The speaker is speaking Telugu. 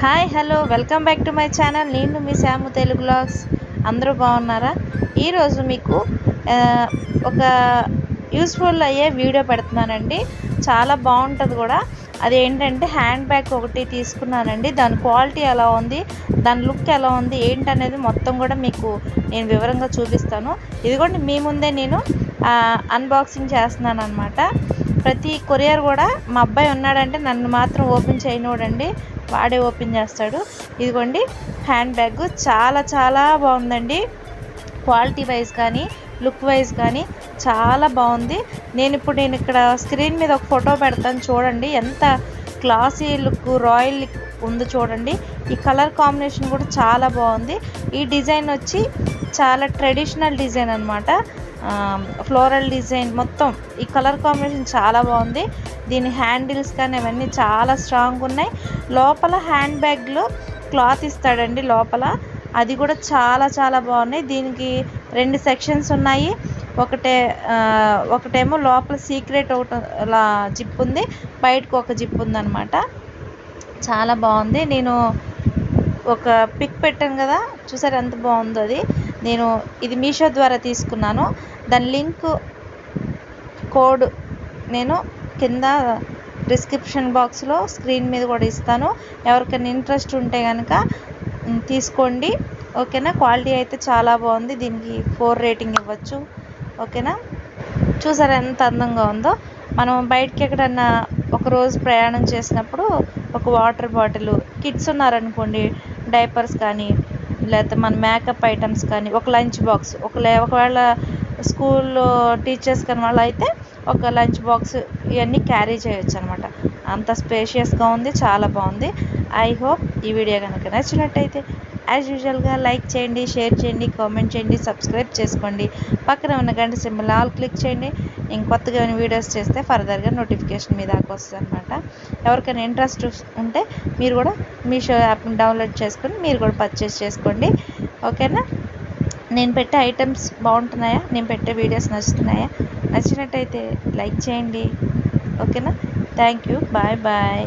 Hi hello welcome back to my channel. నేను మీ శాము తెలుగు బ్లాగ్స్. అందరూ బాగున్నారా? ఈరోజు మీకు ఒక యూస్ఫుల్ అయ్యే వీడియో పెడుతున్నానండి. చాలా బాగుంటుంది కూడా. అదేంటంటే హ్యాండ్ బ్యాగ్ ఒకటి తీసుకున్నానండి. దాని క్వాలిటీ ఎలా ఉంది, దాని లుక్ ఎలా ఉంది ఏంటనేది మొత్తం కూడా మీకు నేను వివరంగా చూపిస్తాను. ఇదిగోండి మీ ముందే నేను అన్బాక్సింగ్ చేస్తున్నాను అనమాట. ప్రతి కొరియర్ కూడా మా అబ్బాయి ఉన్నాడంటే నన్ను మాత్రం ఓపెన్ చేయనివ్వడండి, వాడే ఓపెన్ చేస్తాడు. ఇదిగోండి హ్యాండ్ బ్యాగ్ చాలా చాలా బాగుందండి. క్వాలిటీ వైజ్ కానీ లుక్ వైజ్ కానీ చాలా బాగుంది. నేను ఇక్కడ స్క్రీన్ మీద ఒక ఫోటో పెడతాను చూడండి. ఎంత క్లాసీ లుక్, రాయల్ లుక్ ఉందో చూడండి. ఈ కలర్ కాంబినేషన్ కూడా చాలా బాగుంది. ఈ డిజైన్ వచ్చి చాలా ట్రెడిషనల్ డిజైన్ అనమాట. ఫ్లోరల్ డిజైన్ మొత్తం ఈ కలర్ కాంబినేషన్ చాలా బాగుంది. దీని హ్యాండిల్స్ కానీ అవన్నీ చాలా స్ట్రాంగ్ ఉన్నాయి. లోపల హ్యాండ్ బ్యాగ్లో క్లాత్ ఇస్తాడండి లోపల, అది కూడా చాలా చాలా బాగున్నాయి. దీనికి 2 సెక్షన్స్ ఉన్నాయి. ఒకటేమో లోపల సీక్రెట్ ఒకటి జిప్ ఉంది, బయటకు ఒక జిప్ ఉందన్నమాట. చాలా బాగుంది. నేను ఒక పిక్ పెట్టాను కదా, చూసారు ఎంత బాగుందో అది. ఇది మీషో ద్వారా తీసుకున్నాను. దాని లింక్ కోడ్ నేను కింద డిస్క్రిప్షన్ బాక్స్లో స్క్రీన్ మీద కూడా ఇస్తాను. ఎవరికైనా ఇంట్రెస్ట్ ఉంటే కనుక తీసుకోండి, ఓకేనా. క్వాలిటీ అయితే చాలా బాగుంది. దీనికి 4 రేటింగ్ ఇవ్వచ్చు, ఓకేనా. చూసారా ఎంత అందంగా ఉందో. మనం బయటకి ఎక్కడన్నా ఒకరోజు ప్రయాణం చేసినప్పుడు ఒక వాటర్ బాటిల్, కిడ్స్ ఉన్నారనుకోండి డైపర్స్ కానీ, లేకపోతే మన మేకప్ ఐటమ్స్ కానీ, ఒక లంచ్ బాక్స్, ఒకవేళ స్కూల్లో టీచర్స్ కానీ వాళ్ళు అయితే ఒక లంచ్ బాక్స్, ఇవన్నీ క్యారీ చేయొచ్చు అనమాట. అంత స్పేషియస్గా ఉంది, చాలా బాగుంది. ఐ హోప్ ఈ వీడియో కనుక నచ్చినట్టయితే యాజ్ యూజువల్గా లైక్ చేయండి, షేర్ చేయండి, కామెంట్ చేయండి, సబ్స్క్రైబ్ చేసుకోండి. పక్కన ఉన్న గంట సింబల్ ఆల్ క్లిక్ చేయండి. కొత్తగా ఏమైనా వీడియోస్ చేస్తే ఫర్దర్గా నోటిఫికేషన్ మీ దాకా వస్తుంది అనమాట. ఎవరికైనా ఇంట్రెస్ట్ ఉంటే మీరు కూడా మీషో యాప్ని డౌన్లోడ్ చేసుకొని మీరు కూడా పర్చేస్ చేసుకోండి, ఓకేనా. నేను పెట్టే ఐటమ్స్ బాగుంటున్నాయా, నేను పెట్టే వీడియోస్ నచ్చుతున్నాయా? నచ్చినట్టయితే లైక్ చేయండి, ఓకేనా. Thank you, bye bye.